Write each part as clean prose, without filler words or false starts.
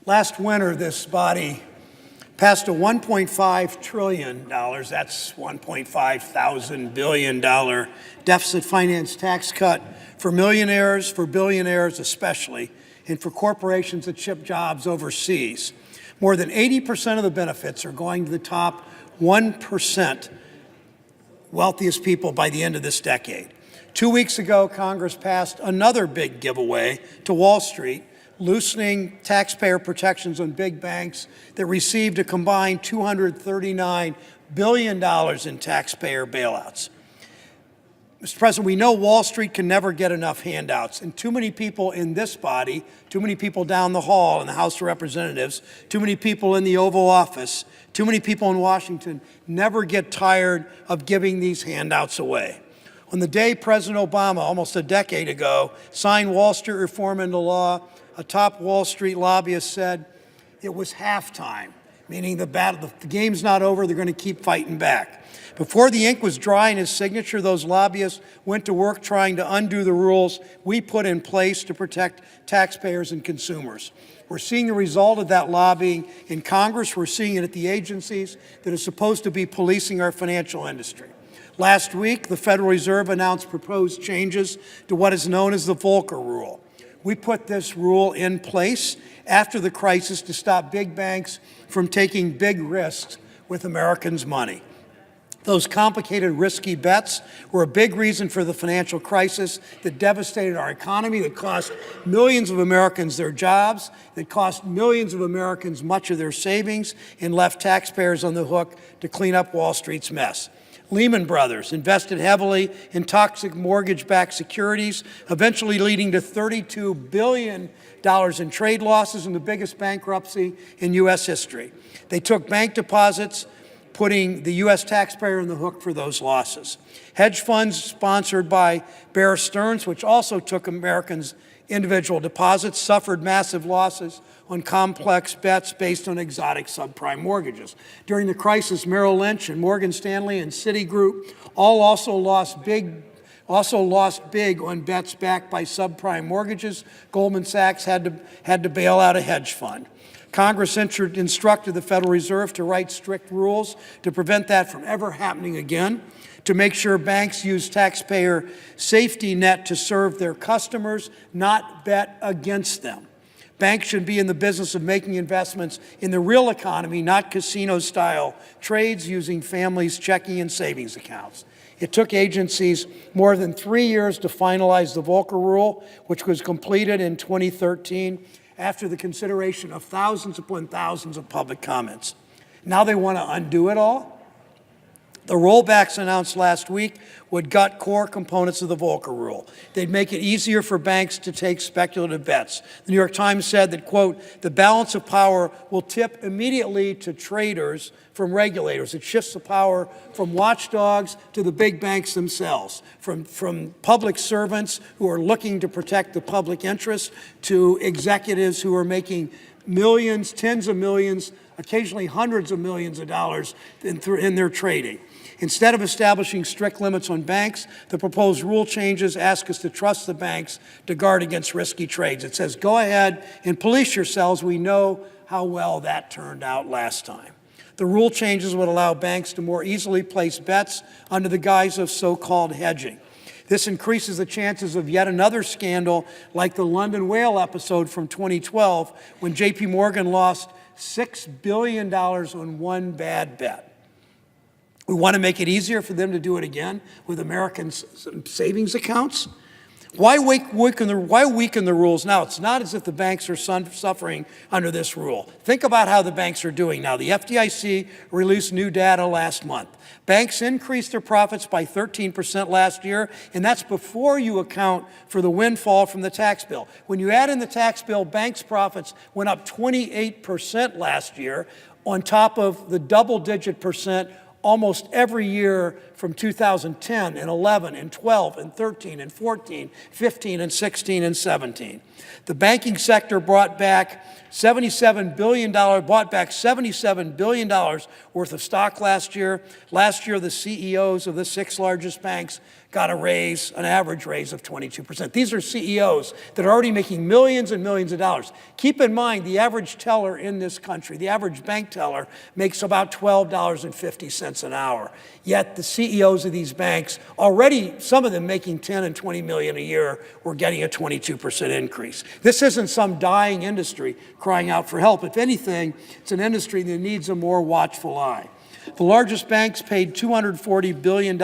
Last winter, this body passed a $1.5 trillion, that's $1.5 thousand billion deficit finance tax cut for millionaires, for billionaires especially, and for corporations that ship jobs overseas. More than 80% of the benefits are going to the top 1% wealthiest people by the end of this decade. 2 weeks ago, Congress passed another big giveaway to Wall Street, loosening taxpayer protections on big banks that received a combined $239 billion in taxpayer bailouts. Mr. President, we know Wall Street can never get enough handouts, and too many people in this body, too many people down the hall in the House of Representatives, too many people in the Oval Office, too many people in Washington never get tired of giving these handouts away. On the day President Obama, almost a decade ago, signed Wall Street reform into law, a top Wall Street lobbyist said it was halftime, meaning the game's not over, they're going to keep fighting back. Before the ink was dry in his signature, those lobbyists went to work trying to undo the rules we put in place to protect taxpayers and consumers. We're seeing the result of that lobbying in Congress. We're seeing it at the agencies that are supposed to be policing our financial industry. Last week, the Federal Reserve announced proposed changes to what is known as the Volcker rule. We put this rule in place after the crisis to stop big banks from taking big risks with Americans' money. Those complicated, risky bets were a big reason for the financial crisis that devastated our economy, that cost millions of Americans their jobs, that cost millions of Americans much of their savings, and left taxpayers on the hook to clean up Wall Street's mess. Lehman Brothers invested heavily in toxic mortgage-backed securities, eventually leading to $32 billion in trade losses and the biggest bankruptcy in U.S. history. They took bank deposits, putting the U.S. taxpayer on the hook for those losses. Hedge funds sponsored by Bear Stearns, which also took Americans' individual deposits, suffered massive losses on complex bets based on exotic subprime mortgages. During the crisis, Merrill Lynch and Morgan Stanley and Citigroup also lost big on bets backed by subprime mortgages. Goldman Sachs had to bail out a hedge fund. Congress instructed the Federal Reserve to write strict rules to prevent that from ever happening again, to make sure banks use taxpayer safety net to serve their customers, not bet against them. Banks should be in the business of making investments in the real economy, not casino-style trades using families' checking and savings accounts. It took agencies more than 3 years to finalize the Volcker rule, which was completed in 2013 after the consideration of thousands upon thousands of public comments. Now they want to undo it all? The rollbacks announced last week would gut core components of the Volcker rule. They'd make it easier for banks to take speculative bets. The New York Times said that, quote, the balance of power will tip immediately to traders from regulators. It shifts the power from watchdogs to the big banks themselves, from public servants who are looking to protect the public interest to executives who are making millions, tens of millions, occasionally hundreds of millions of dollars in their trading. Instead of establishing strict limits on banks, the proposed rule changes ask us to trust the banks to guard against risky trades. It says, go ahead and police yourselves. We know how well that turned out last time. The rule changes would allow banks to more easily place bets under the guise of so-called hedging. This increases the chances of yet another scandal like the London whale episode from 2012 when JP Morgan lost $6 billion on one bad bet. We want to make it easier for them to do it again with American savings accounts. Why weaken the rules now? It's not as if the banks are suffering under this rule. Think about how the banks are doing now. The FDIC released new data last month. Banks increased their profits by 13% last year, and that's before you account for the windfall from the tax bill. When you add in the tax bill, banks' profits went up 28% last year, on top of the double-digit percent almost every year from 2010 and 11 and 12 and 13 and 14, 15 and 16 and 17. The banking sector bought back $77 billion worth of stock last year. Last year, the CEOs of the 6 largest banks got a raise, an average raise of 22%. These are CEOs that are already making millions and millions of dollars. Keep in mind, the average teller in this country, the average bank teller, makes about $12.50 an hour. Yet the CEOs of these banks, already some of them making 10 and 20 million a year, were getting a 22% increase. This isn't some dying industry crying out for help. If anything, it's an industry that needs a more watchful eye. The largest banks paid $240 billion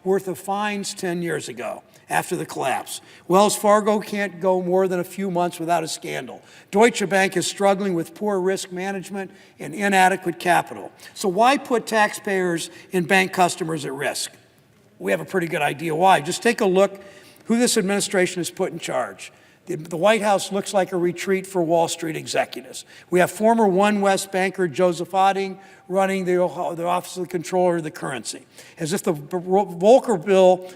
worth of fines 10 years ago after the collapse. Wells Fargo can't go more than a few months without a scandal. Deutsche Bank is struggling with poor risk management and inadequate capital. So why put taxpayers and bank customers at risk? We have a pretty good idea why. Just take a look who this administration has put in charge. The White House looks like a retreat for Wall Street executives. We have former One West banker Joseph Otting running the Office of the Comptroller of the Currency. As if the Volcker rule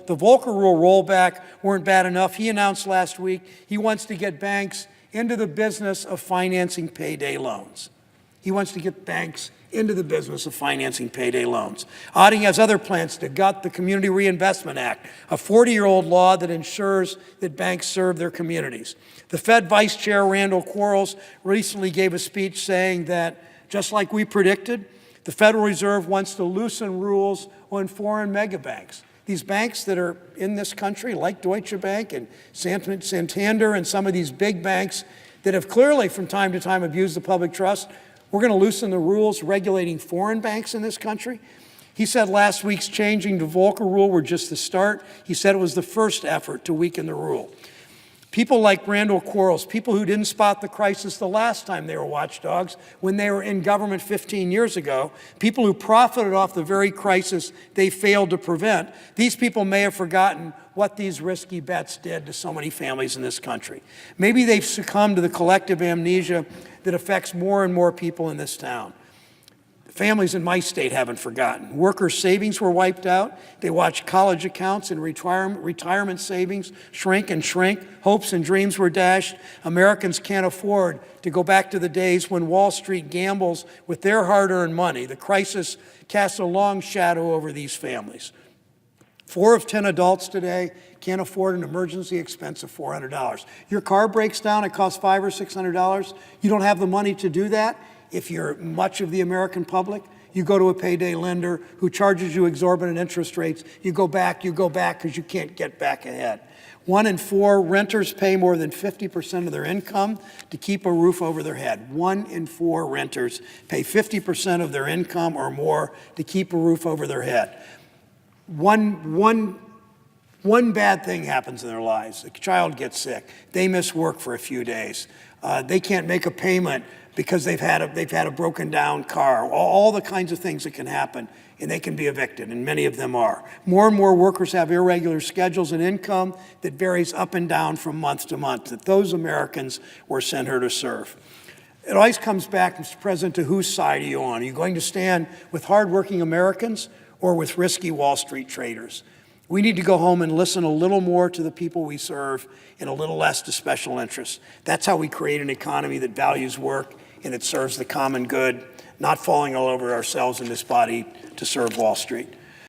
rollback weren't bad enough, he announced last week he wants to get banks into the business of financing payday loans. He wants to get banks into the business of financing payday loans. Otting has other plans to gut the Community Reinvestment Act, a 40-year-old law that ensures that banks serve their communities. The Fed Vice Chair, Randall Quarles, recently gave a speech saying that, just like we predicted, the Federal Reserve wants to loosen rules on foreign megabanks. These banks that are in this country, like Deutsche Bank and Santander and some of these big banks that have clearly from time to time abused the public trust, we're going to loosen the rules regulating foreign banks in this country. He said last week's changing the Volcker rule were just the start. He said it was the first effort to weaken the rule. People like Randall Quarles, people who didn't spot the crisis the last time they were watchdogs, when they were in government 15 years ago, people who profited off the very crisis they failed to prevent, these people may have forgotten what these risky bets did to so many families in this country. Maybe they've succumbed to the collective amnesia that affects more and more people in this town. Families in my state haven't forgotten. Workers' savings were wiped out. They watched college accounts and retirement savings shrink and shrink. Hopes and dreams were dashed. Americans can't afford to go back to the days when Wall Street gambles with their hard-earned money. The crisis casts a long shadow over these families. 4 of 10 adults today can't afford an emergency expense of $400. Your car breaks down, it costs $500 or $600. You don't have the money to do that. If you're much of the American public, you go to a payday lender who charges you exorbitant interest rates. You go back because you can't get back ahead. 1 in 4 renters pay more than 50% of their income to keep a roof over their head. 1 in 4 renters pay 50% of their income or more to keep a roof over their head. One bad thing happens in their lives. A child gets sick. They miss work for a few days. They can't make a payment because they've had a broken down car. All the kinds of things that can happen, and they can be evicted, and many of them are. More and more workers have irregular schedules and income that varies up and down from month to month, that those Americans were sent here to serve. It always comes back, Mr. President, to whose side are you on? Are you going to stand with hardworking Americans or with risky Wall Street traders? We need to go home and listen a little more to the people we serve and a little less to special interests. That's how we create an economy that values work and it serves the common good, not falling all over ourselves in this body to serve Wall Street.